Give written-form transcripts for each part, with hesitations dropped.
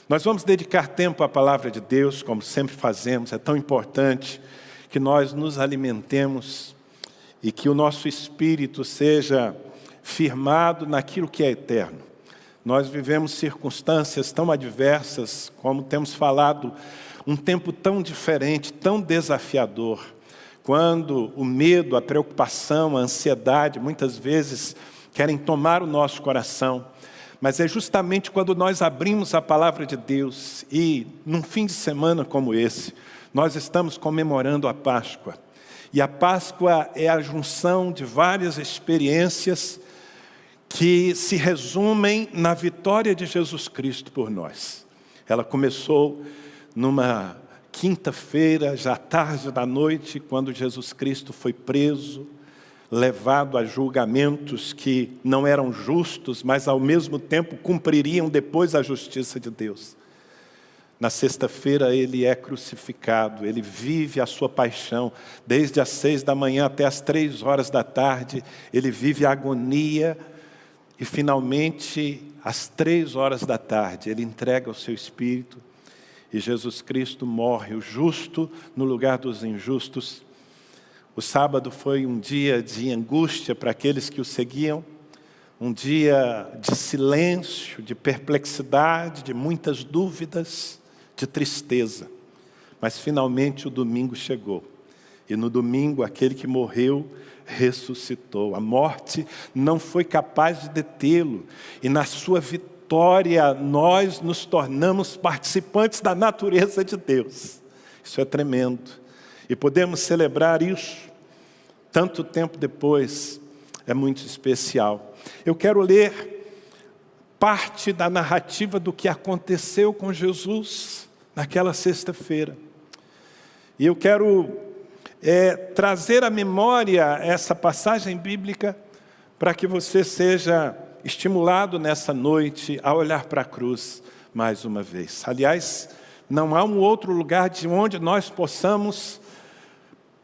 Nós vamos dedicar tempo à palavra de Deus, como sempre fazemos. É tão importante que nós nos alimentemos e que o nosso espírito seja firmado naquilo que é eterno. Nós vivemos circunstâncias tão adversas, como temos falado, um tempo tão diferente, tão desafiador, quando o medo, a preocupação, a ansiedade, muitas vezes querem tomar o nosso coração. Mas é justamente quando nós abrimos a palavra de Deus e, num fim de semana como esse, nós estamos comemorando a Páscoa. E a Páscoa é a junção de várias experiências que se resumem na vitória de Jesus Cristo por nós. Ela começou numa quinta-feira, já tarde da noite, quando Jesus Cristo foi preso, levado a julgamentos que não eram justos, mas ao mesmo tempo cumpririam depois a justiça de Deus. Na sexta-feira ele é crucificado, ele vive a sua paixão, desde as 6 da manhã até as 3 horas da tarde, ele vive a agonia e finalmente às 3 horas da tarde ele entrega o seu espírito e Jesus Cristo morre, o justo no lugar dos injustos. O sábado foi um dia de angústia para aqueles que o seguiam, um dia de silêncio, de perplexidade, de muitas dúvidas, de tristeza. Mas finalmente o domingo chegou. E no domingo aquele que morreu ressuscitou. A morte não foi capaz de detê-lo. E na sua vitória nós nos tornamos participantes da natureza de Deus. Isso é tremendo. E podemos celebrar isso tanto tempo depois, é muito especial. Eu quero ler parte da narrativa do que aconteceu com Jesus naquela sexta-feira. E eu quero trazer à memória essa passagem bíblica para que você seja estimulado nessa noite a olhar para a cruz mais uma vez. Aliás, não há um outro lugar de onde nós possamos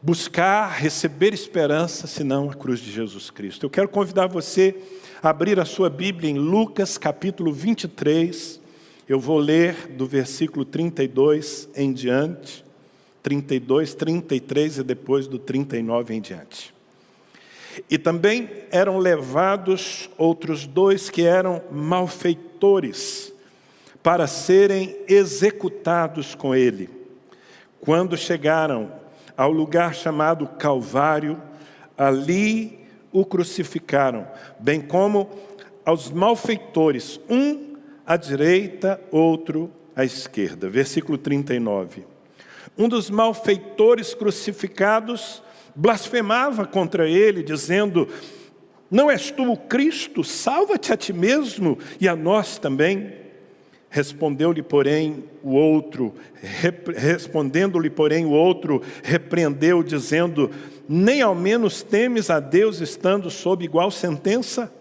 buscar, receber esperança, senão a cruz de Jesus Cristo. Eu quero convidar você a abrir a sua Bíblia em Lucas capítulo 23. Eu vou ler do versículo 32 em diante, 32, 33 e depois do 39 em diante. E também eram levados outros 2 que eram malfeitores para serem executados com ele. Quando chegaram ao lugar chamado Calvário, ali o crucificaram, bem como aos malfeitores, um à direita, outro à esquerda. Versículo 39. Um dos malfeitores crucificados blasfemava contra ele, dizendo: não és tu o Cristo? Salva-te a ti mesmo e a nós também. Respondendo-lhe, porém, o outro, repreendeu, dizendo: nem ao menos temes a Deus estando sob igual sentença?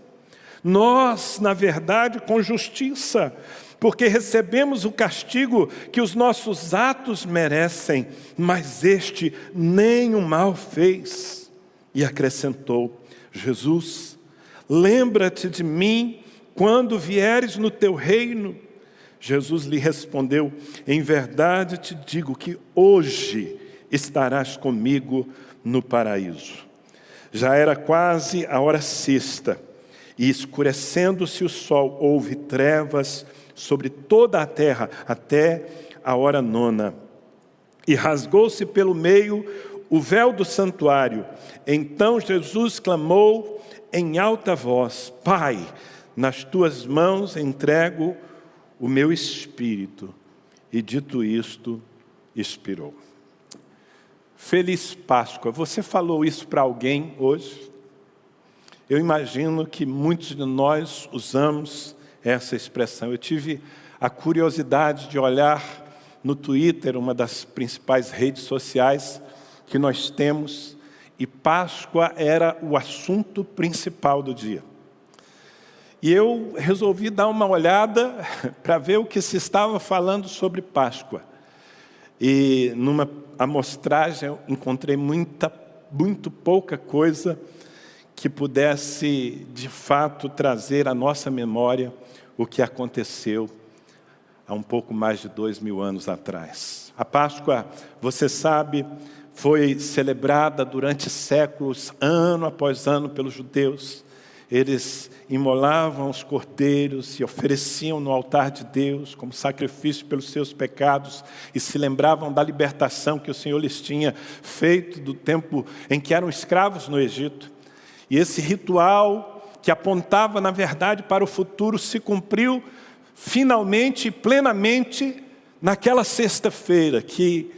Nós, na verdade, com justiça, porque recebemos o castigo que os nossos atos merecem, mas este nem o mal fez. E acrescentou: Jesus, lembra-te de mim quando vieres no teu reino. Jesus lhe respondeu: em verdade te digo que hoje estarás comigo no paraíso. Já era quase a hora sexta, e escurecendo-se o sol, houve trevas sobre toda a terra, até a hora 9. E rasgou-se pelo meio o véu do santuário. Então Jesus clamou em alta voz: Pai, nas tuas mãos entrego o meu espírito. E dito isto, expirou. Feliz Páscoa. Você falou isso para alguém hoje? Eu imagino que muitos de nós usamos essa expressão. Eu tive a curiosidade de olhar no Twitter, uma das principais redes sociais que nós temos, e Páscoa era o assunto principal do dia. E eu resolvi dar uma olhada para ver o que se estava falando sobre Páscoa. E numa amostragem eu encontrei muito pouca coisa que pudesse, de fato, trazer à nossa memória o que aconteceu há um pouco mais de 2000 anos atrás. A Páscoa, você sabe, foi celebrada durante séculos, ano após ano, pelos judeus. Eles imolavam os cordeiros e ofereciam no altar de Deus como sacrifício pelos seus pecados e se lembravam da libertação que o Senhor lhes tinha feito do tempo em que eram escravos no Egito. E esse ritual que apontava, na verdade, para o futuro se cumpriu finalmente e plenamente naquela sexta-feira que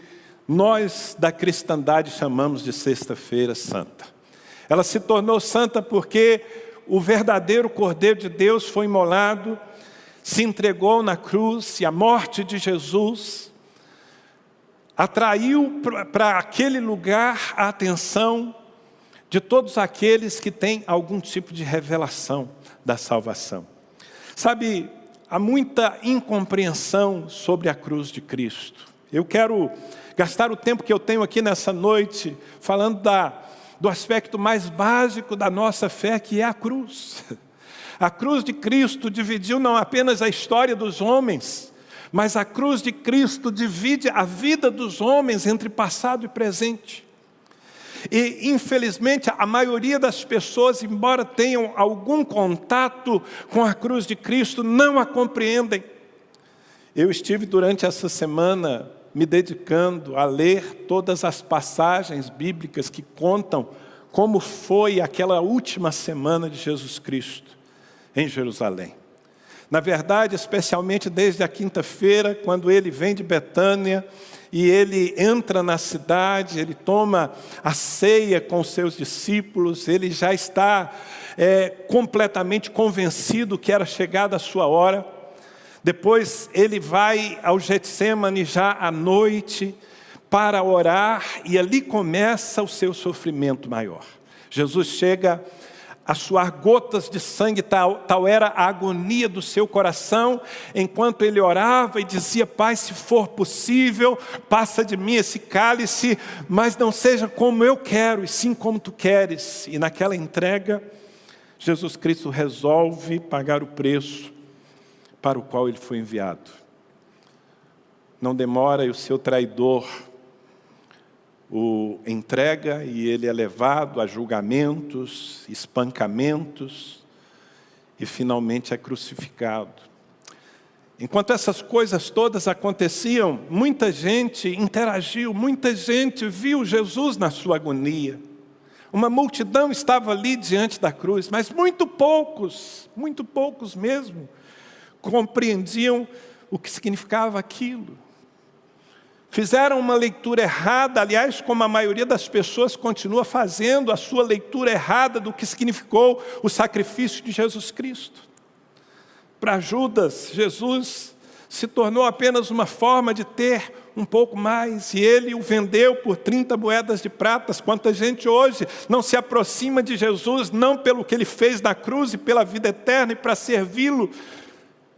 nós da cristandade chamamos de Sexta-feira Santa. Ela se tornou santa porque o verdadeiro Cordeiro de Deus foi imolado, se entregou na cruz, e a morte de Jesus atraiu para aquele lugar a atenção de todos aqueles que têm algum tipo de revelação da salvação. Sabe, há muita incompreensão sobre a cruz de Cristo. Eu quero gastar o tempo que eu tenho aqui nessa noite falando do aspecto mais básico da nossa fé, que é a cruz. A cruz de Cristo dividiu não apenas a história dos homens, mas a cruz de Cristo divide a vida dos homens entre passado e presente. E, infelizmente, a maioria das pessoas, embora tenham algum contato com a cruz de Cristo, não a compreendem. Eu estive durante essa semana me dedicando a ler todas as passagens bíblicas que contam como foi aquela última semana de Jesus Cristo em Jerusalém. Na verdade, especialmente desde a quinta-feira, quando ele vem de Betânia e ele entra na cidade, ele toma a ceia com os seus discípulos, ele já está completamente convencido que era chegada a sua hora. Depois ele vai ao Getsêmani já à noite para orar e ali começa o seu sofrimento maior. Jesus chega a suar gotas de sangue, tal era a agonia do seu coração, enquanto ele orava e dizia: Pai, se for possível, passa de mim esse cálice, mas não seja como eu quero, e sim como tu queres. E naquela entrega, Jesus Cristo resolve pagar o preço para o qual ele foi enviado. Não demora e o seu traidor o entrega e ele é levado a julgamentos, espancamentos e finalmente é crucificado. Enquanto essas coisas todas aconteciam, muita gente interagiu, muita gente viu Jesus na sua agonia. Uma multidão estava ali diante da cruz, mas muito poucos mesmo, compreendiam o que significava aquilo. Fizeram uma leitura errada, aliás, como a maioria das pessoas continua fazendo, a sua leitura errada do que significou o sacrifício de Jesus Cristo. Para Judas, Jesus se tornou apenas uma forma de ter um pouco mais, e ele o vendeu por 30 moedas de prata. Quanta gente hoje não se aproxima de Jesus, não pelo que ele fez na cruz e pela vida eterna e para servi-lo,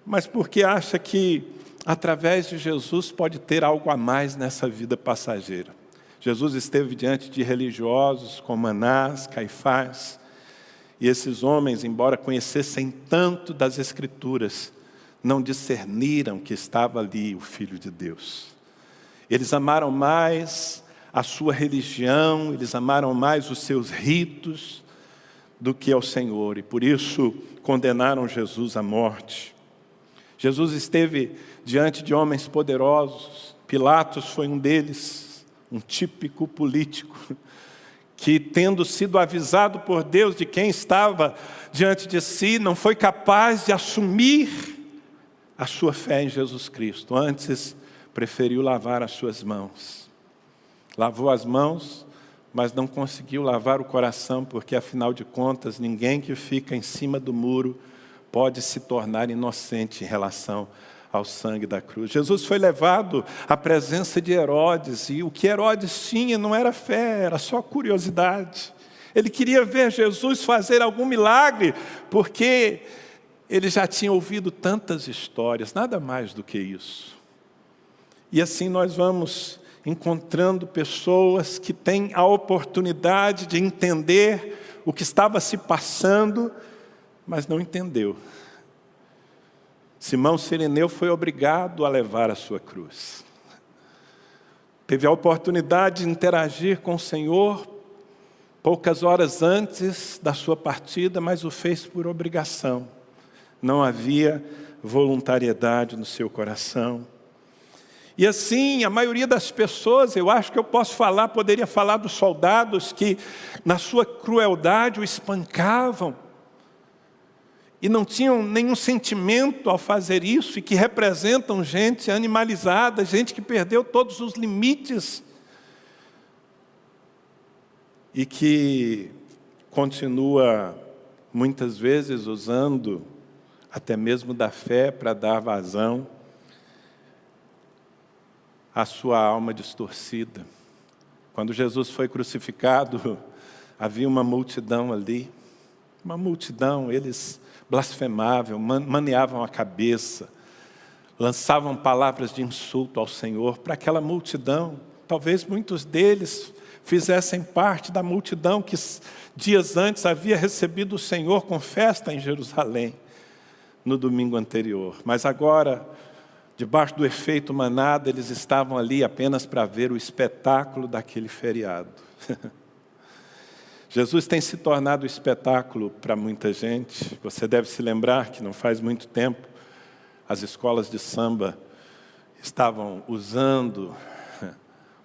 mas porque acha que através de Jesus pode ter algo a mais nessa vida passageira. Jesus esteve diante de religiosos como Anás, Caifás, e esses homens, embora conhecessem tanto das Escrituras, não discerniram que estava ali o Filho de Deus. Eles amaram mais a sua religião, eles amaram mais os seus ritos do que ao Senhor, e por isso condenaram Jesus à morte. Jesus esteve diante de homens poderosos. Pilatos foi um deles, um típico político, que tendo sido avisado por Deus de quem estava diante de si, não foi capaz de assumir a sua fé em Jesus Cristo. Antes, preferiu lavar as suas mãos. Lavou as mãos, mas não conseguiu lavar o coração, porque afinal de contas, ninguém que fica em cima do muro pode se tornar inocente em relação ao sangue da cruz. Jesus foi levado à presença de Herodes, e o que Herodes tinha não era fé, era só curiosidade. Ele queria ver Jesus fazer algum milagre, porque ele já tinha ouvido tantas histórias, nada mais do que isso. E assim nós vamos encontrando pessoas que têm a oportunidade de entender o que estava se passando, mas não entendeu. Simão Cireneu foi obrigado a levar a sua cruz. Teve a oportunidade de interagir com o Senhor poucas horas antes da sua partida, mas o fez por obrigação. Não havia voluntariedade no seu coração. E assim, a maioria das pessoas, eu acho que eu poderia falar dos soldados que, na sua crueldade, o espancavam. E não tinham nenhum sentimento ao fazer isso, e que representam gente animalizada, gente que perdeu todos os limites, e que continua, muitas vezes, usando até mesmo da fé para dar vazão à sua alma distorcida. Quando Jesus foi crucificado, havia uma multidão ali, eles blasfemavam, maneavam a cabeça, lançavam palavras de insulto ao Senhor para aquela multidão. Talvez muitos deles fizessem parte da multidão que dias antes havia recebido o Senhor com festa em Jerusalém, no domingo anterior. Mas agora, debaixo do efeito manada, eles estavam ali apenas para ver o espetáculo daquele feriado. Jesus tem se tornado espetáculo para muita gente. Você deve se lembrar que não faz muito tempo as escolas de samba estavam usando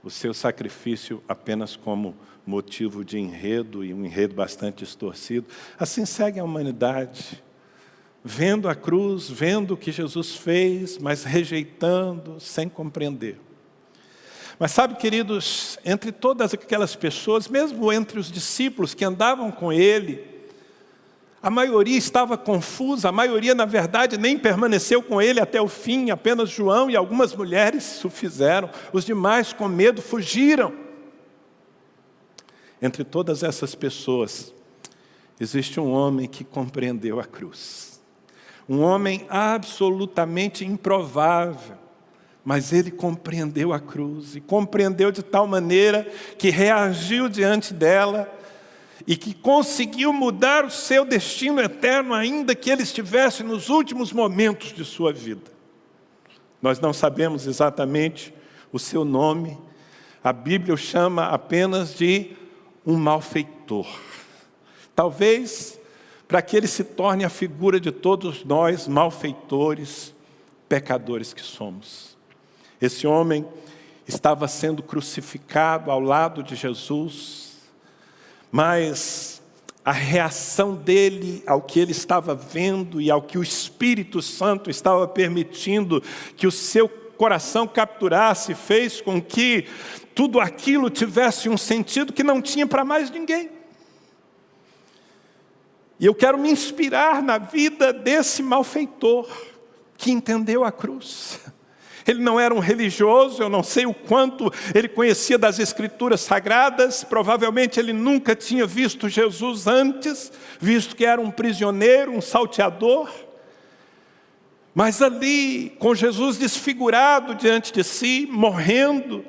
o seu sacrifício apenas como motivo de enredo, e um enredo bastante distorcido. Assim segue a humanidade, vendo a cruz, vendo o que Jesus fez, mas rejeitando, sem compreender. Mas sabe, queridos, entre todas aquelas pessoas, mesmo entre os discípulos que andavam com ele, a maioria estava confusa, a maioria, na verdade, nem permaneceu com ele até o fim, apenas João e algumas mulheres o fizeram, os demais, com medo, fugiram. Entre todas essas pessoas, existe um homem que compreendeu a cruz. Um homem absolutamente improvável, mas ele compreendeu a cruz, e compreendeu de tal maneira que reagiu diante dela, e que conseguiu mudar o seu destino eterno, ainda que ele estivesse nos últimos momentos de sua vida. Nós não sabemos exatamente o seu nome, a Bíblia o chama apenas de um malfeitor. Talvez para que ele se torne a figura de todos nós, malfeitores, pecadores que somos. Esse homem estava sendo crucificado ao lado de Jesus, mas a reação dele ao que ele estava vendo e ao que o Espírito Santo estava permitindo que o seu coração capturasse, fez com que tudo aquilo tivesse um sentido que não tinha para mais ninguém. E eu quero me inspirar na vida desse malfeitor que entendeu a cruz. Ele não era um religioso, eu não sei o quanto ele conhecia das Escrituras Sagradas, provavelmente ele nunca tinha visto Jesus antes, visto que era um prisioneiro, um salteador. Mas ali, com Jesus desfigurado diante de si, morrendo,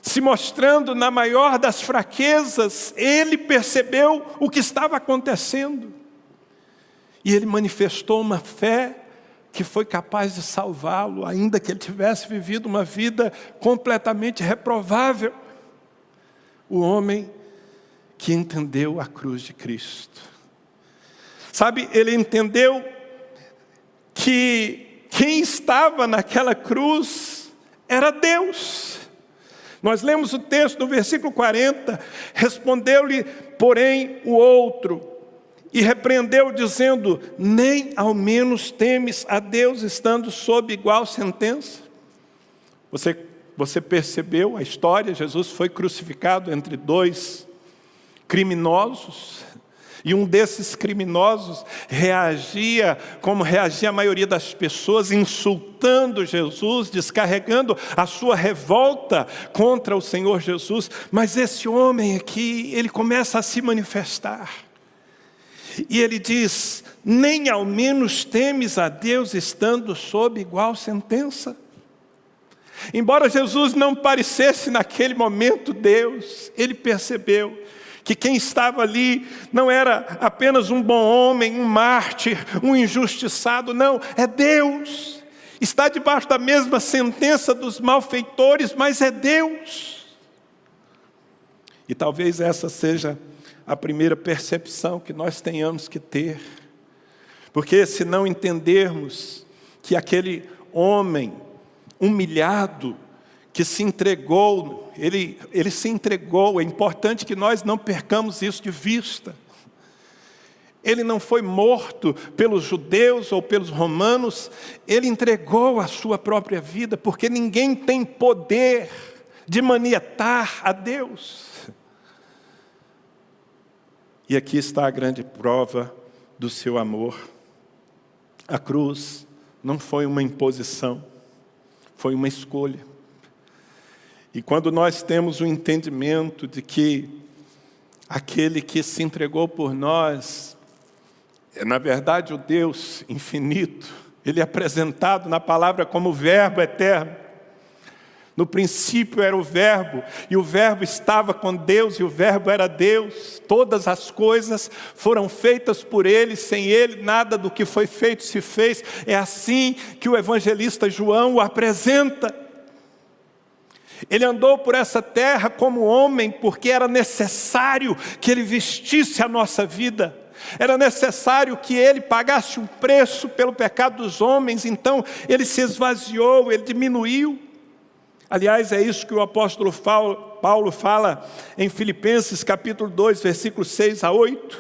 se mostrando na maior das fraquezas, ele percebeu o que estava acontecendo. E ele manifestou uma fé que foi capaz de salvá-lo, ainda que ele tivesse vivido uma vida completamente reprovável. O homem que entendeu a cruz de Cristo. Sabe, ele entendeu que quem estava naquela cruz era Deus. Nós lemos o texto no versículo 40, respondeu-lhe, porém, o outro, e repreendeu, dizendo, nem ao menos temes a Deus, estando sob igual sentença? Você percebeu a história? Jesus foi crucificado entre dois criminosos, e um desses criminosos reagia como reagia a maioria das pessoas, insultando Jesus, descarregando a sua revolta contra o Senhor Jesus. Mas esse homem aqui, ele começa a se manifestar. E ele diz, nem ao menos temes a Deus estando sob igual sentença? Embora Jesus não parecesse naquele momento Deus, ele percebeu que quem estava ali não era apenas um bom homem, um mártir, um injustiçado, não, é Deus. Está debaixo da mesma sentença dos malfeitores, mas é Deus. E talvez essa seja a primeira percepção que nós tenhamos que ter. Porque se não entendermos que aquele homem humilhado, que se entregou, ele se entregou, é importante que nós não percamos isso de vista. Ele não foi morto pelos judeus ou pelos romanos, ele entregou a sua própria vida, porque ninguém tem poder de maniatar a Deus. E aqui está a grande prova do seu amor. A cruz não foi uma imposição, foi uma escolha. E quando nós temos o entendimento de que aquele que se entregou por nós, é na verdade o Deus infinito, Ele é apresentado na palavra como o Verbo eterno. No princípio era o Verbo, e o Verbo estava com Deus, e o Verbo era Deus. Todas as coisas foram feitas por Ele, sem Ele nada do que foi feito se fez. É assim que o evangelista João o apresenta. Ele andou por essa terra como homem, porque era necessário que Ele vestisse a nossa vida. Era necessário que Ele pagasse um preço pelo pecado dos homens, então Ele se esvaziou, Ele diminuiu. Aliás, é isso que o apóstolo Paulo fala em Filipenses capítulo 2, versículos 6 a 8.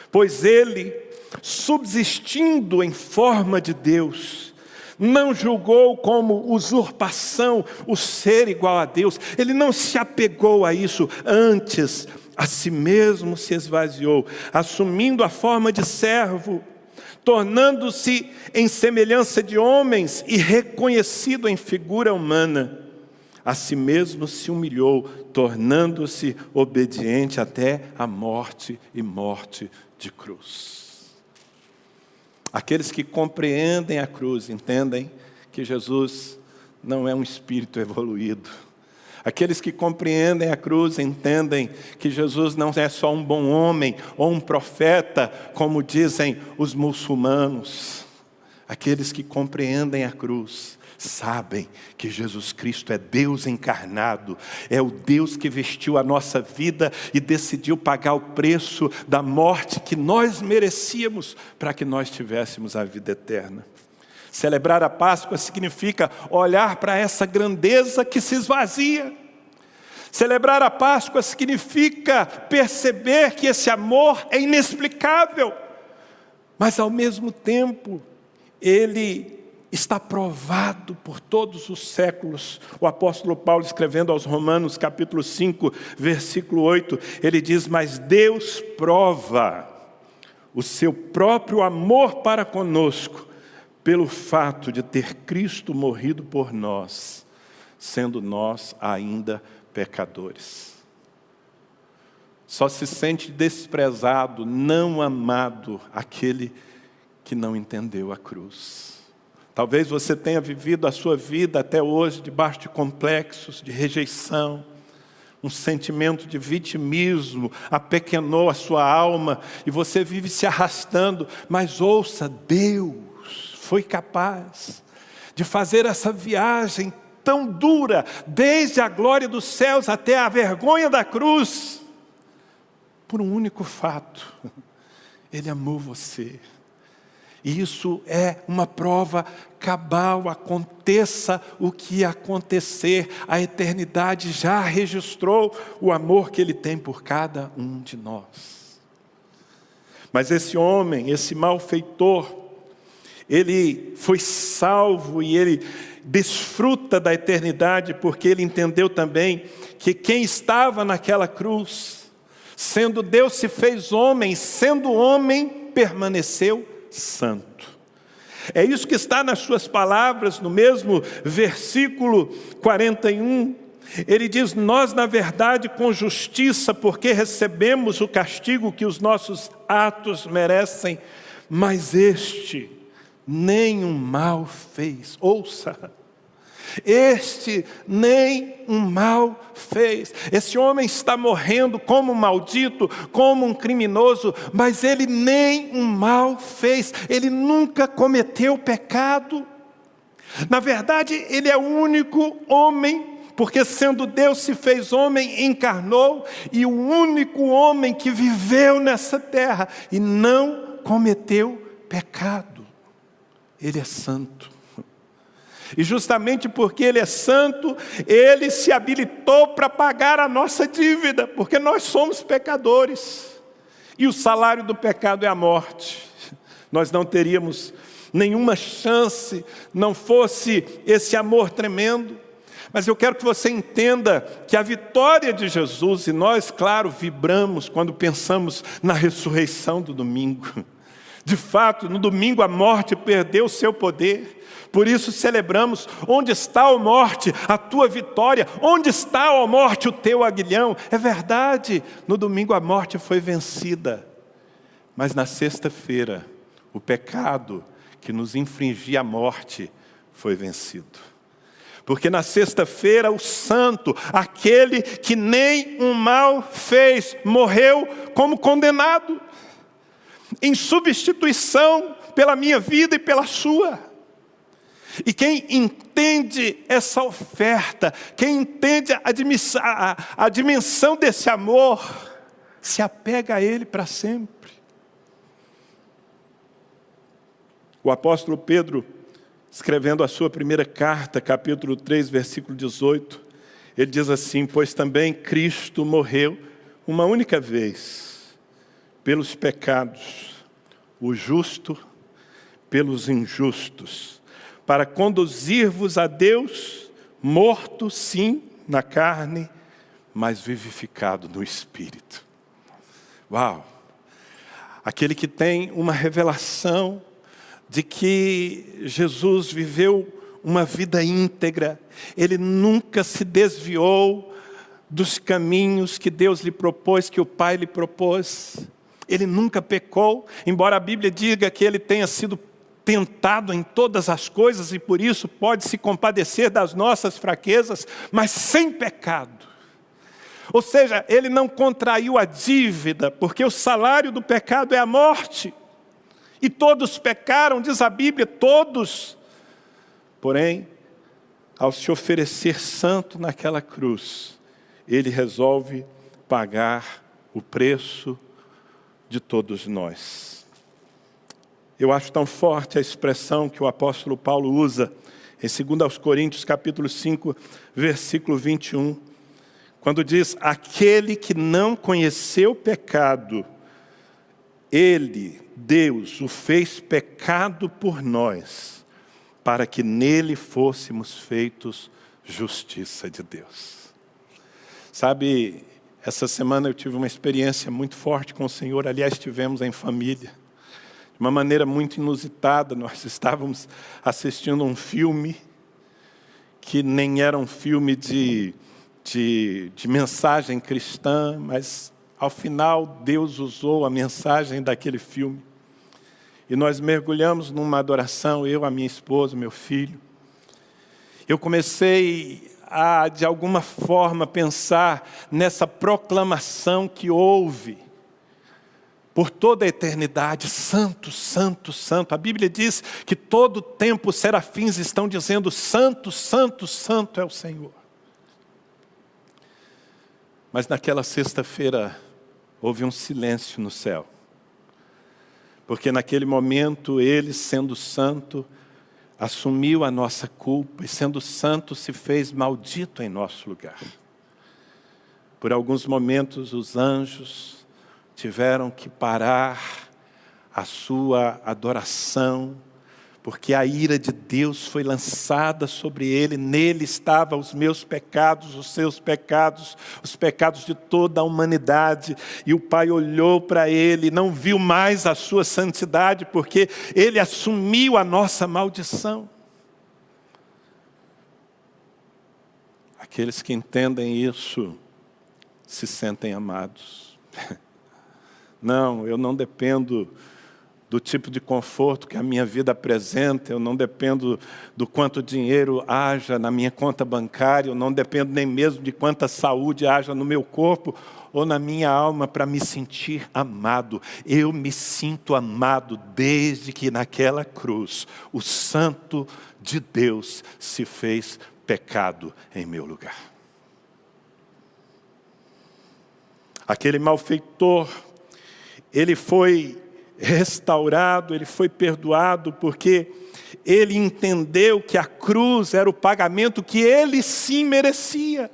Pois Ele, subsistindo em forma de Deus, não julgou como usurpação o ser igual a Deus. Ele não se apegou a isso, antes a si mesmo se esvaziou, assumindo a forma de servo, tornando-se em semelhança de homens e reconhecido em figura humana. A si mesmo se humilhou, tornando-se obediente até a morte e morte de cruz. Aqueles que compreendem a cruz entendem que Jesus não é um espírito evoluído. Aqueles que compreendem a cruz entendem que Jesus não é só um bom homem ou um profeta, como dizem os muçulmanos. Aqueles que compreendem a cruz sabem que Jesus Cristo é Deus encarnado, é o Deus que vestiu a nossa vida e decidiu pagar o preço da morte que nós merecíamos para que nós tivéssemos a vida eterna. Celebrar a Páscoa significa olhar para essa grandeza que se esvazia. Celebrar a Páscoa significa perceber que esse amor é inexplicável, mas ao mesmo tempo ele está provado por todos os séculos. O apóstolo Paulo, escrevendo aos Romanos, capítulo 5, versículo 8, ele diz: mas Deus prova o seu próprio amor para conosco, pelo fato de ter Cristo morrido por nós, sendo nós ainda pecadores. Só se sente desprezado, não amado, aquele que não entendeu a cruz. Talvez você tenha vivido a sua vida até hoje debaixo de complexos, de rejeição, um sentimento de vitimismo apequenou a sua alma e você vive se arrastando, mas ouça, Deus foi capaz de fazer essa viagem tão dura, desde a glória dos céus até a vergonha da cruz, por um único fato: Ele amou você. E isso é uma prova cabal, aconteça o que acontecer, a eternidade já registrou o amor que Ele tem por cada um de nós. Mas esse homem, esse malfeitor, ele foi salvo e ele desfruta da eternidade, porque ele entendeu também que quem estava naquela cruz, sendo Deus se fez homem, sendo homem permaneceu santo. É isso que está nas suas palavras, no mesmo versículo 41. Ele diz: nós na verdade com justiça, porque recebemos o castigo que os nossos atos merecem, mas este nenhum mal fez. Ouça, Este nem um mal fez. Esse homem está morrendo como um maldito, como um criminoso, mas ele nem um mal fez. Ele nunca cometeu pecado. Na verdade, ele é o único homem, porque sendo Deus se fez homem, encarnou, e o único homem que viveu nessa terra e não cometeu pecado. Ele é santo. E justamente porque Ele é santo, Ele se habilitou para pagar a nossa dívida, porque nós somos pecadores. E o salário do pecado é a morte. Nós não teríamos nenhuma chance, não fosse esse amor tremendo. Mas eu quero que você entenda que a vitória de Jesus, e nós, claro, vibramos quando pensamos na ressurreição do domingo. De fato, no domingo a morte perdeu o seu poder. Por isso celebramos: onde está, ó morte, a tua vitória? Onde está, ó morte, o teu aguilhão? É verdade, no domingo a morte foi vencida. Mas na sexta-feira, o pecado que nos infligia a morte foi vencido. Porque na sexta-feira o santo, aquele que nem um mal fez, morreu como condenado, em substituição pela minha vida e pela sua. E quem entende essa oferta, quem entende a dimensão desse amor, se apega a Ele para sempre. O apóstolo Pedro, escrevendo a sua primeira carta, capítulo 3, versículo 18, ele diz assim: pois também Cristo morreu uma única vez pelos pecados, o justo pelos injustos, para conduzir-vos a Deus, morto sim na carne, mas vivificado no Espírito. Uau! Aquele que tem uma revelação de que Jesus viveu uma vida íntegra, Ele nunca se desviou dos caminhos que Deus lhe propôs, que o Pai lhe propôs. Ele nunca pecou, embora a Bíblia diga que Ele tenha sido tentado em todas as coisas e por isso pode se compadecer das nossas fraquezas, mas sem pecado. Ou seja, Ele não contraiu a dívida, porque o salário do pecado é a morte. E todos pecaram, diz a Bíblia, todos. Porém, ao se oferecer santo naquela cruz, Ele resolve pagar o preço de todos nós. Eu acho tão forte a expressão que o apóstolo Paulo usa em 2 Coríntios, capítulo 5, versículo 21, quando diz: aquele que não conheceu pecado, Ele, Deus, o fez pecado por nós, para que nele fôssemos feitos justiça de Deus. Sabe, essa semana eu tive uma experiência muito forte com o Senhor. Aliás, estivemos em família. De uma maneira muito inusitada, nós estávamos assistindo um filme que nem era um filme de mensagem cristã, mas ao final Deus usou a mensagem daquele filme. E nós mergulhamos numa adoração, eu, a minha esposa, meu filho. Eu comecei a, de alguma forma, pensar nessa proclamação que houve por toda a eternidade: santo, santo, santo. A Bíblia diz que todo tempo os serafins estão dizendo: santo, santo, santo é o Senhor. Mas naquela sexta-feira houve um silêncio no céu. Porque naquele momento Ele, sendo santo, assumiu a nossa culpa e, sendo santo, se fez maldito em nosso lugar. Por alguns momentos os anjos tiveram que parar a sua adoração, porque a ira de Deus foi lançada sobre Ele. Nele estavam os meus pecados, os seus pecados, os pecados de toda a humanidade. E o Pai olhou para Ele, não viu mais a sua santidade, porque Ele assumiu a nossa maldição. Aqueles que entendem isso se sentem amados. Não, eu não dependo do tipo de conforto que a minha vida apresenta, eu não dependo do quanto dinheiro haja na minha conta bancária, eu não dependo nem mesmo de quanta saúde haja no meu corpo ou na minha alma para me sentir amado. Eu me sinto amado desde que naquela cruz o Santo de Deus se fez pecado em meu lugar. Aquele malfeitor, ele foi restaurado, ele foi perdoado, porque ele entendeu que a cruz era o pagamento que ele sim merecia.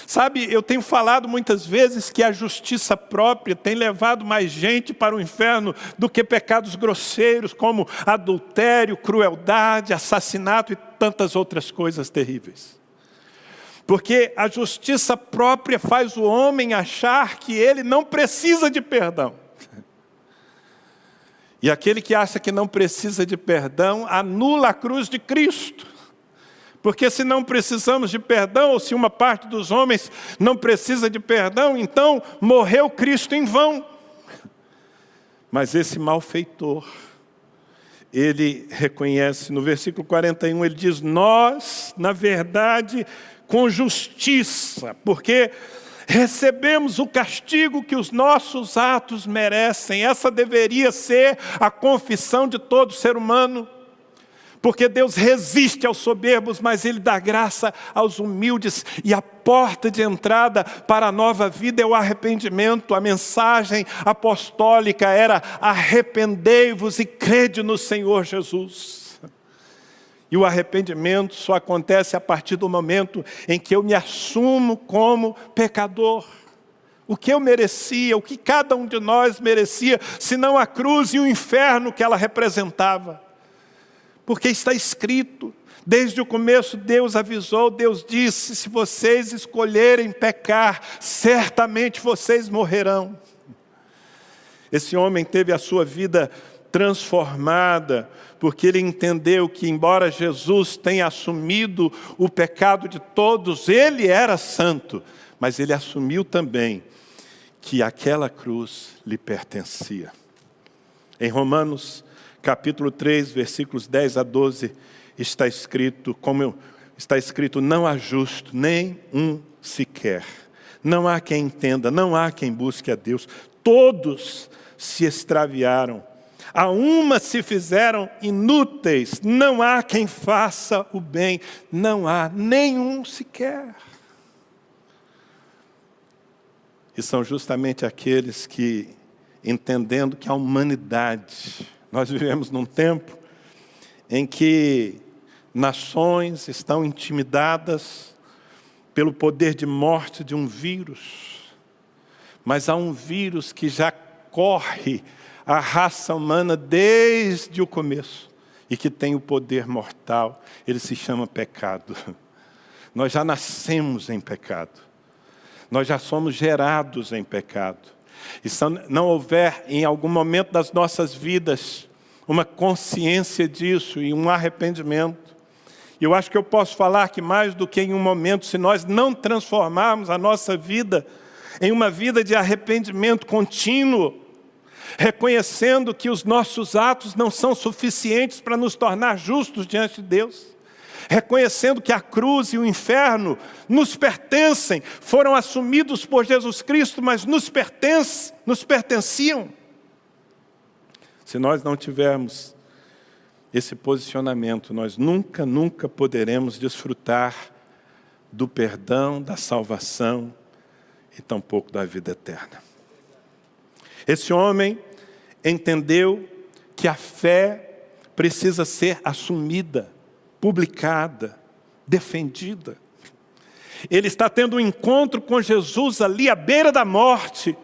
Sabe, eu tenho falado muitas vezes que a justiça própria tem levado mais gente para o inferno do que pecados grosseiros, como adultério, crueldade, assassinato e tantas outras coisas terríveis. Porque a justiça própria faz o homem achar que ele não precisa de perdão. E aquele que acha que não precisa de perdão, anula a cruz de Cristo. Porque se não precisamos de perdão, ou se uma parte dos homens não precisa de perdão, então morreu Cristo em vão. Mas esse malfeitor, ele reconhece, no versículo 41, ele diz: nós, na verdade, com justiça, porque recebemos o castigo que os nossos atos merecem. Essa deveria ser a confissão de todo ser humano. Porque Deus resiste aos soberbos, mas Ele dá graça aos humildes. E a porta de entrada para a nova vida é o arrependimento. A mensagem apostólica era: arrependei-vos e crede no Senhor Jesus. E o arrependimento só acontece a partir do momento em que eu me assumo como pecador. O que eu merecia, o que cada um de nós merecia, senão a cruz e o inferno que ela representava. Porque está escrito, desde o começo Deus avisou, Deus disse: se vocês escolherem pecar, certamente vocês morrerão. Esse homem teve a sua vida transformada, porque ele entendeu que, embora Jesus tenha assumido o pecado de todos, ele era santo, mas ele assumiu também que aquela cruz lhe pertencia. Em Romanos capítulo 3, versículos 10 a 12, está escrito, não há justo, nem um sequer. Não há quem entenda, não há quem busque a Deus. Todos se extraviaram. A uma se fizeram inúteis. Não há quem faça o bem. Não há nenhum sequer. E são justamente aqueles que, entendendo que a humanidade... Nós vivemos num tempo em que nações estão intimidadas pelo poder de morte de um vírus. Mas há um vírus que já corre a raça humana desde o começo e que tem o poder mortal. Ele se chama pecado. Nós já nascemos em pecado. Nós já somos gerados em pecado. E se não houver em algum momento das nossas vidas uma consciência disso e um arrependimento, eu acho que eu posso falar que mais do que em um momento, se nós não transformarmos a nossa vida em uma vida de arrependimento contínuo, reconhecendo que os nossos atos não são suficientes para nos tornar justos diante de Deus, reconhecendo que a cruz e o inferno nos pertencem, foram assumidos por Jesus Cristo, mas nos pertenciam. Se nós não tivermos esse posicionamento, nós nunca poderemos desfrutar do perdão, da salvação e tampouco da vida eterna. Esse homem entendeu que a fé precisa ser assumida, publicada, defendida. Ele está tendo um encontro com Jesus ali à beira da morte,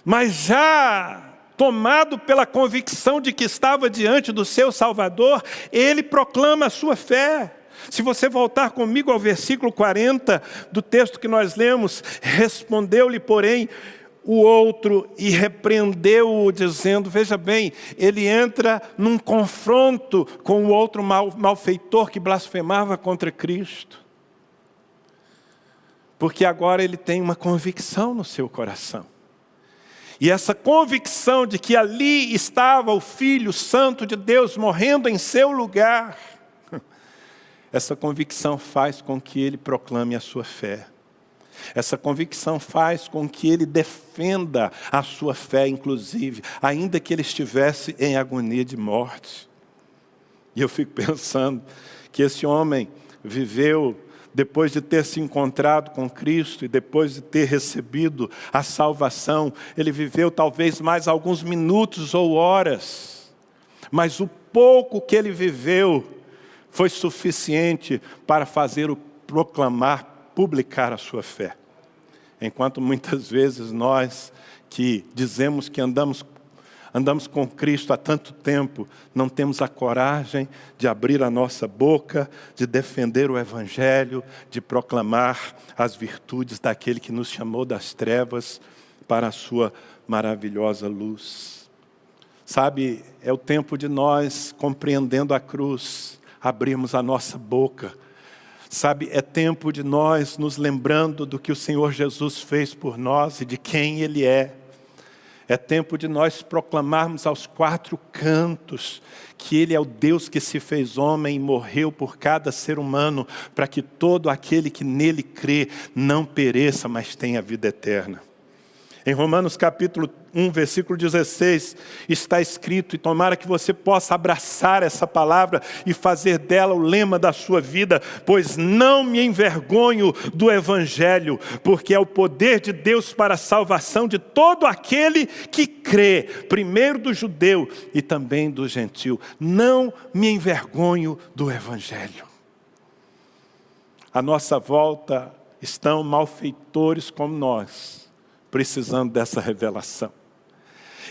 mas já tomado pela convicção de que estava diante do seu Salvador, ele proclama a sua fé. Se você voltar comigo ao versículo 40 do texto que nós lemos: respondeu-lhe, porém, o outro e repreendeu-o, dizendo, veja bem, ele entra num confronto com o outro malfeitor que blasfemava contra Cristo. Porque agora ele tem uma convicção no seu coração. E essa convicção de que ali estava o Filho Santo de Deus morrendo em seu lugar, essa convicção faz com que ele proclame a sua fé. Essa convicção faz com que ele defenda a sua fé, inclusive, ainda que ele estivesse em agonia de morte. E eu fico pensando que esse homem viveu, depois de ter se encontrado com Cristo e depois de ter recebido a salvação, ele viveu talvez mais alguns minutos ou horas, mas o pouco que ele viveu foi suficiente para fazer o proclamar, publicar a sua fé. Enquanto muitas vezes nós que dizemos que andamos com Cristo há tanto tempo, não temos a coragem de abrir a nossa boca, de defender o Evangelho, de proclamar as virtudes daquele que nos chamou das trevas para a sua maravilhosa luz. Sabe, é o tempo de nós, compreendendo a cruz, abrirmos a nossa boca. Sabe, é tempo de nós nos lembrando do que o Senhor Jesus fez por nós e de quem Ele é. É tempo de nós proclamarmos aos quatro cantos que Ele é o Deus que se fez homem e morreu por cada ser humano, para que todo aquele que nele crê não pereça, mas tenha vida eterna. Em Romanos capítulo 1, versículo 16, está escrito, e tomara que você possa abraçar essa palavra e fazer dela o lema da sua vida, pois não me envergonho do Evangelho, porque é o poder de Deus para a salvação de todo aquele que crê, primeiro do judeu e também do gentil. Não me envergonho do Evangelho. À nossa volta estão malfeitores como nós, precisando dessa revelação.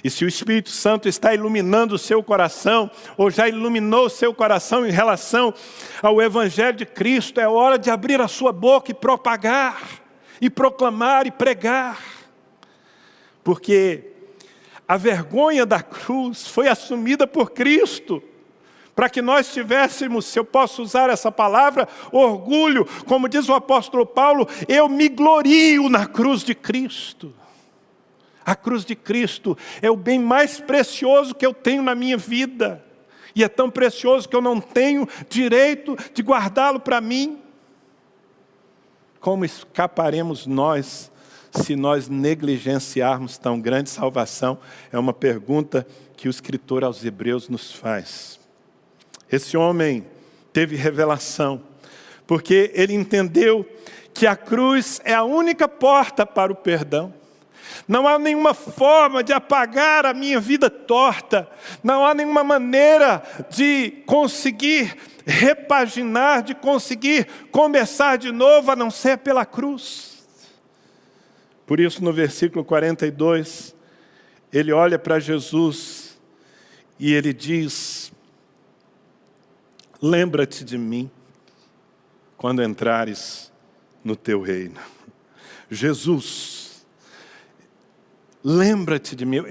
E se o Espírito Santo está iluminando o seu coração, ou já iluminou o seu coração em relação ao Evangelho de Cristo, é hora de abrir a sua boca e propagar, e proclamar e pregar. Porque a vergonha da cruz foi assumida por Cristo, para que nós tivéssemos, se eu posso usar essa palavra, orgulho, como diz o apóstolo Paulo, eu me glorio na cruz de Cristo. A cruz de Cristo é o bem mais precioso que eu tenho na minha vida. E é tão precioso que eu não tenho direito de guardá-lo para mim. Como escaparemos nós se nós negligenciarmos tão grande salvação? É uma pergunta que o escritor aos Hebreus nos faz. Esse homem teve revelação, porque ele entendeu que a cruz é a única porta para o perdão. Não há nenhuma forma de apagar a minha vida torta, não há nenhuma maneira de conseguir repaginar, de conseguir começar de novo, a não ser pela cruz. Por isso, no versículo 42, ele olha para Jesus e ele diz: lembra-te de mim quando entrares no teu reino. Jesus, lembra-te de mim.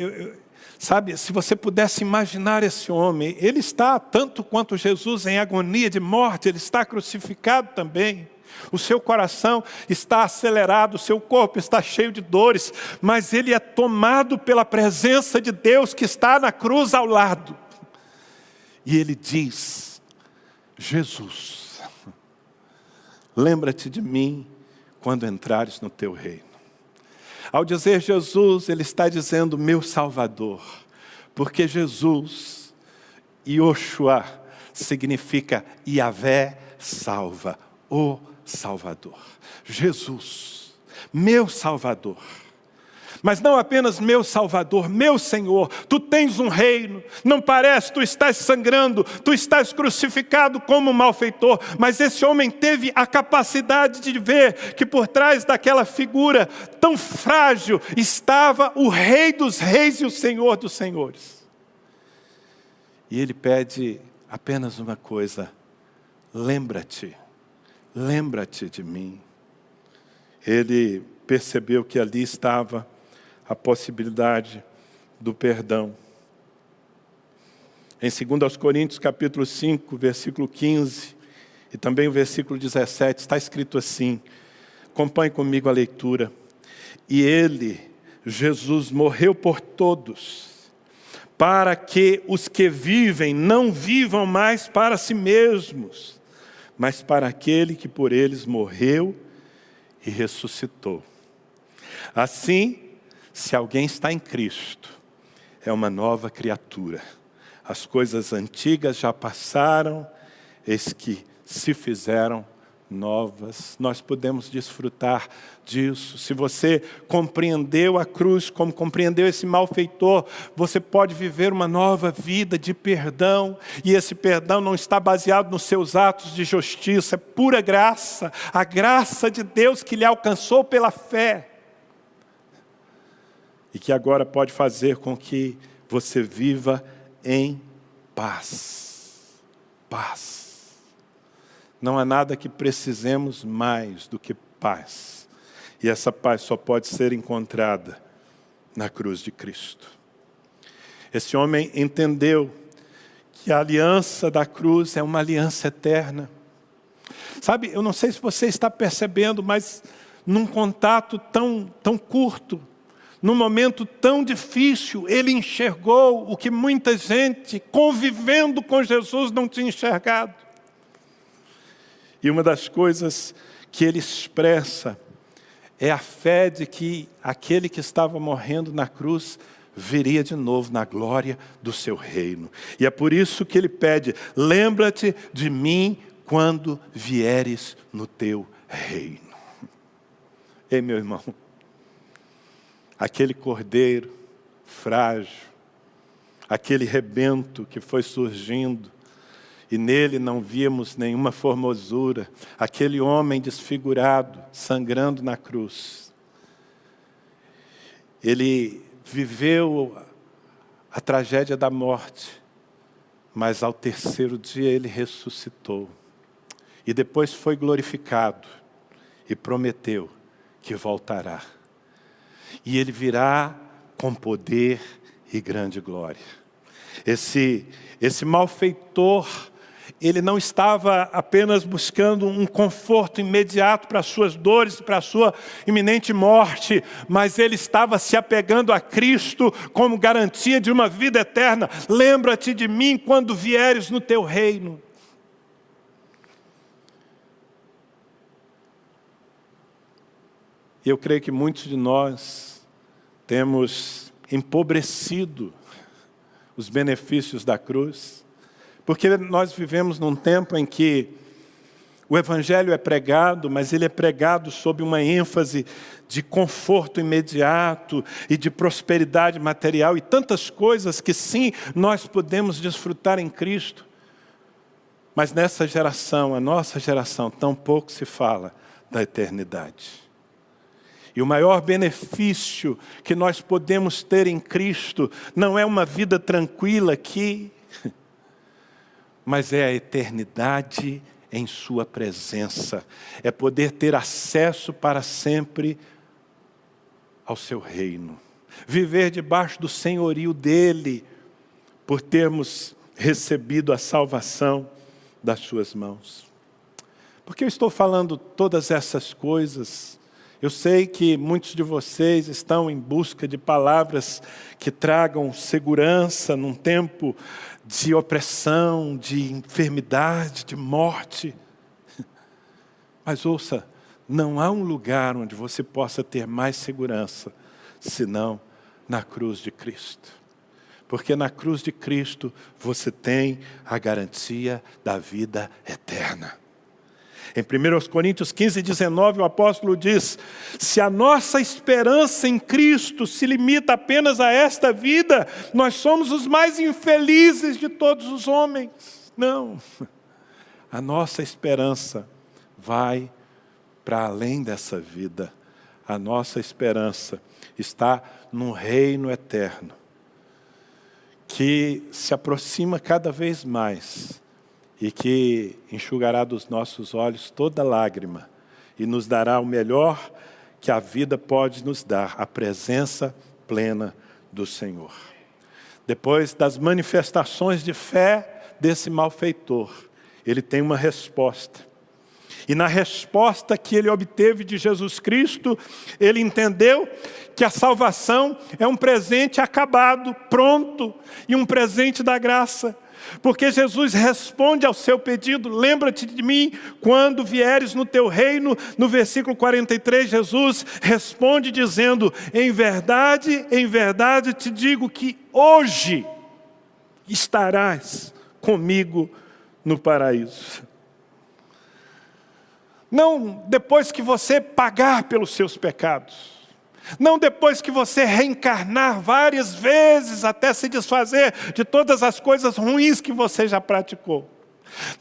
Sabe, se você pudesse imaginar esse homem, ele está, tanto quanto Jesus, em agonia de morte, ele está crucificado também. O seu coração está acelerado, o seu corpo está cheio de dores, mas ele é tomado pela presença de Deus que está na cruz ao lado. E ele diz: Jesus, lembra-te de mim quando entrares no teu reino. Ao dizer Jesus, ele está dizendo meu Salvador, porque Jesus, Yoshua, significa Yahvé salva, o Salvador. Jesus, meu Salvador. Mas não apenas meu Salvador, meu Senhor. Tu tens um reino, não parece, tu estás sangrando, tu estás crucificado como um malfeitor. Mas esse homem teve a capacidade de ver que por trás daquela figura tão frágil estava o Rei dos Reis e o Senhor dos Senhores. E ele pede apenas uma coisa: lembra-te de mim. Ele percebeu que ali estava a possibilidade do perdão. Em 2 Coríntios capítulo 5, versículo 15, e também o versículo 17, está escrito assim, acompanhe comigo a leitura: e ele Jesus morreu por todos, para que os que vivem não vivam mais para si mesmos, mas para aquele que por eles morreu e ressuscitou. Assim, se alguém está em Cristo, é uma nova criatura. As coisas antigas já passaram, eis que se fizeram novas. Nós podemos desfrutar disso. Se você compreendeu a cruz como compreendeu esse malfeitor, você pode viver uma nova vida de perdão. E esse perdão não está baseado nos seus atos de justiça, é pura graça. A graça de Deus que lhe alcançou pela fé. E que agora pode fazer com que você viva em paz. Paz. Não há nada que precisemos mais do que paz. E essa paz só pode ser encontrada na cruz de Cristo. Esse homem entendeu que a aliança da cruz é uma aliança eterna. Sabe, eu não sei se você está percebendo, mas num contato tão curto, num momento tão difícil, ele enxergou o que muita gente, convivendo com Jesus, não tinha enxergado. E uma das coisas que ele expressa é a fé de que aquele que estava morrendo na cruz viria de novo na glória do seu reino. E é por isso que ele pede: lembra-te de mim quando vieres no teu reino. Ei, meu irmão, aquele cordeiro frágil, aquele rebento que foi surgindo, e nele não víamos nenhuma formosura, aquele homem desfigurado, sangrando na cruz. Ele viveu a tragédia da morte, mas ao terceiro dia ele ressuscitou. E depois foi glorificado e prometeu que voltará. E ele virá com poder e grande glória. Esse malfeitor, ele não estava apenas buscando um conforto imediato para as suas dores, para a sua iminente morte, mas ele estava se apegando a Cristo como garantia de uma vida eterna. Lembra-te de mim quando vieres no teu reino. Eu creio que muitos de nós temos empobrecido os benefícios da cruz, porque nós vivemos num tempo em que o Evangelho é pregado, mas ele é pregado sob uma ênfase de conforto imediato e de prosperidade material e tantas coisas que sim, nós podemos desfrutar em Cristo. Mas nessa geração, a nossa geração, tão pouco se fala da eternidade. E o maior benefício que nós podemos ter em Cristo não é uma vida tranquila aqui, mas é a eternidade em sua presença. É poder ter acesso para sempre ao seu reino. Viver debaixo do senhorio dele, por termos recebido a salvação das suas mãos. Por que eu estou falando todas essas coisas? Eu sei que muitos de vocês estão em busca de palavras que tragam segurança num tempo de opressão, de enfermidade, de morte. Mas ouça, não há um lugar onde você possa ter mais segurança, senão na cruz de Cristo. Porque na cruz de Cristo você tem a garantia da vida eterna. Em 1 Coríntios 15, 19, o apóstolo diz: se a nossa esperança em Cristo se limita apenas a esta vida, nós somos os mais infelizes de todos os homens. Não, a nossa esperança vai para além dessa vida. A nossa esperança está num reino eterno, que se aproxima cada vez mais, e que enxugará dos nossos olhos toda lágrima e nos dará o melhor que a vida pode nos dar, a presença plena do Senhor. Depois das manifestações de fé desse malfeitor, ele tem uma resposta. E na resposta que ele obteve de Jesus Cristo, ele entendeu que a salvação é um presente acabado, pronto, e um presente da graça. Porque Jesus responde ao seu pedido: lembra-te de mim quando vieres no teu reino. No versículo 43, Jesus responde dizendo: em verdade te digo que hoje estarás comigo no paraíso. Não depois que você pagar pelos seus pecados. Não depois que você reencarnar várias vezes até se desfazer de todas as coisas ruins que você já praticou.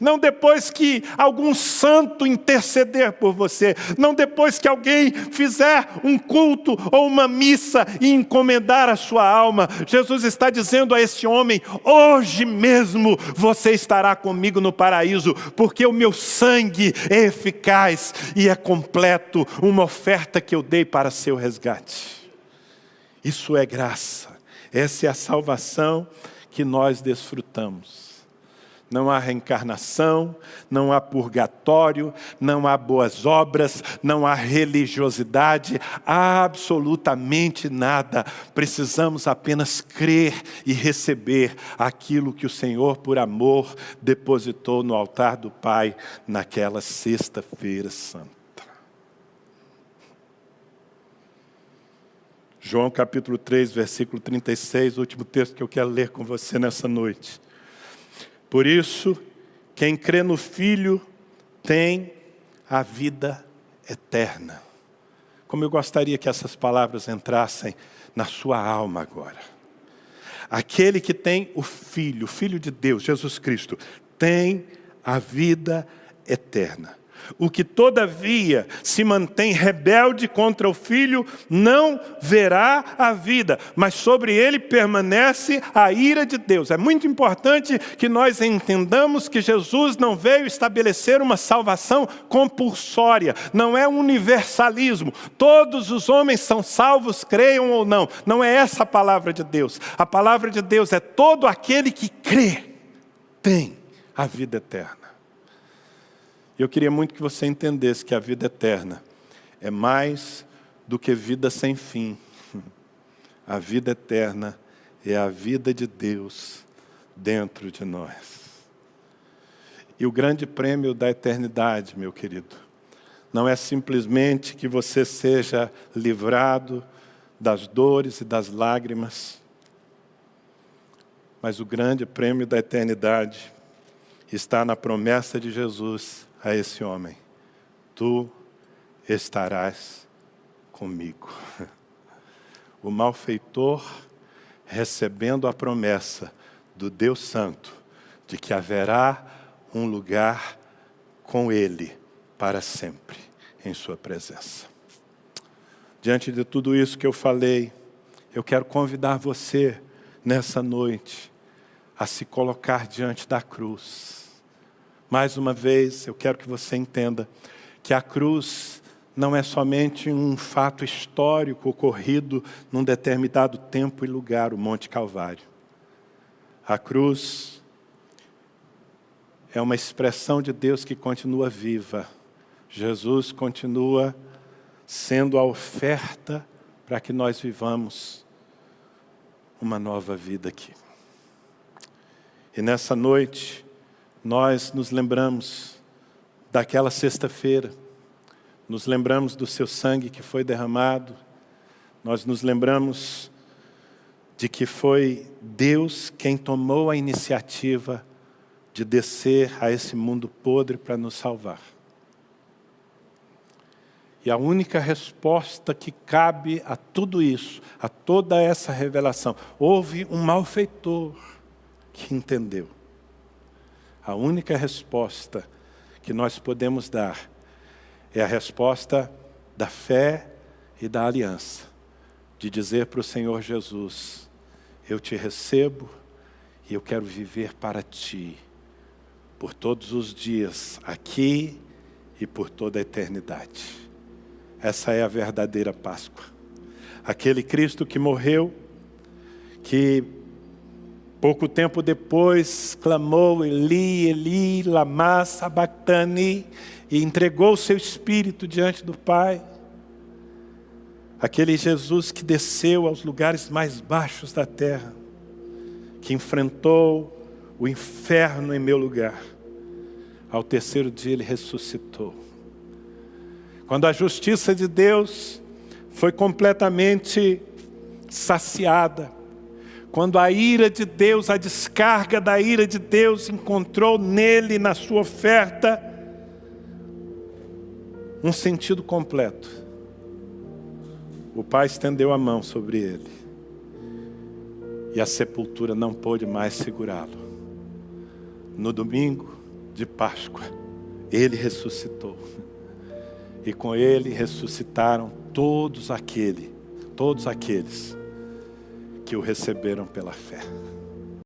Não depois que algum santo interceder por você. Não depois que alguém fizer um culto ou uma missa e encomendar a sua alma. Jesus está dizendo a esse homem: hoje mesmo você estará comigo no paraíso, porque o meu sangue é eficaz e é completo, uma oferta que eu dei para seu resgate. Isso é graça. Essa é a salvação que nós desfrutamos. Não há reencarnação, não há purgatório, não há boas obras, não há religiosidade, absolutamente nada. Precisamos apenas crer e receber aquilo que o Senhor, por amor, depositou no altar do Pai naquela sexta-feira santa. João capítulo 3, versículo 36, o último texto que eu quero ler com você nessa noite. Por isso, quem crê no Filho tem a vida eterna. Como eu gostaria que essas palavras entrassem na sua alma agora. Aquele que tem o Filho de Deus, Jesus Cristo, tem a vida eterna. O que todavia se mantém rebelde contra o Filho não verá a vida, mas sobre ele permanece a ira de Deus. É muito importante que nós entendamos que Jesus não veio estabelecer uma salvação compulsória, não é um universalismo. Todos os homens são salvos, creiam ou não. Não é essa a palavra de Deus. A palavra de Deus é: todo aquele que crê tem a vida eterna. Eu queria muito que você entendesse que a vida eterna é mais do que vida sem fim. A vida eterna é a vida de Deus dentro de nós. E o grande prêmio da eternidade, meu querido, não é simplesmente que você seja livrado das dores e das lágrimas, mas o grande prêmio da eternidade está na promessa de Jesus a esse homem: tu estarás comigo. O malfeitor recebendo a promessa do Deus Santo de que haverá um lugar com ele para sempre em sua presença. Diante de tudo isso que eu falei, eu quero convidar você nessa noite a se colocar diante da cruz. Mais uma vez, eu quero que você entenda que a cruz não é somente um fato histórico ocorrido num determinado tempo e lugar, o Monte Calvário. A cruz é uma expressão de Deus que continua viva. Jesus continua sendo a oferta para que nós vivamos uma nova vida aqui. E nessa noite, nós nos lembramos daquela sexta-feira, nos lembramos do seu sangue que foi derramado, nós nos lembramos de que foi Deus quem tomou a iniciativa de descer a esse mundo podre para nos salvar. E a única resposta que cabe a tudo isso, a toda essa revelação: houve um malfeitor que entendeu. A única resposta que nós podemos dar é a resposta da fé e da aliança, de dizer para o Senhor Jesus: eu te recebo e eu quero viver para ti, por todos os dias, aqui e por toda a eternidade. Essa é a verdadeira Páscoa. Aquele Cristo que morreu, que pouco tempo depois clamou: Eli, Eli, lama sabachthani. e entregou o seu espírito diante do Pai. Aquele Jesus que desceu aos lugares mais baixos da terra, que enfrentou o inferno em meu lugar. Ao terceiro dia ele ressuscitou. Quando a justiça de Deus foi completamente saciada, quando a ira de Deus, a descarga da ira de Deus encontrou nele, na sua oferta, um sentido completo, o Pai estendeu a mão sobre ele e a sepultura não pôde mais segurá-lo. No domingo de Páscoa, ele ressuscitou. E com ele ressuscitaram todos aqueles que o receberam pela fé.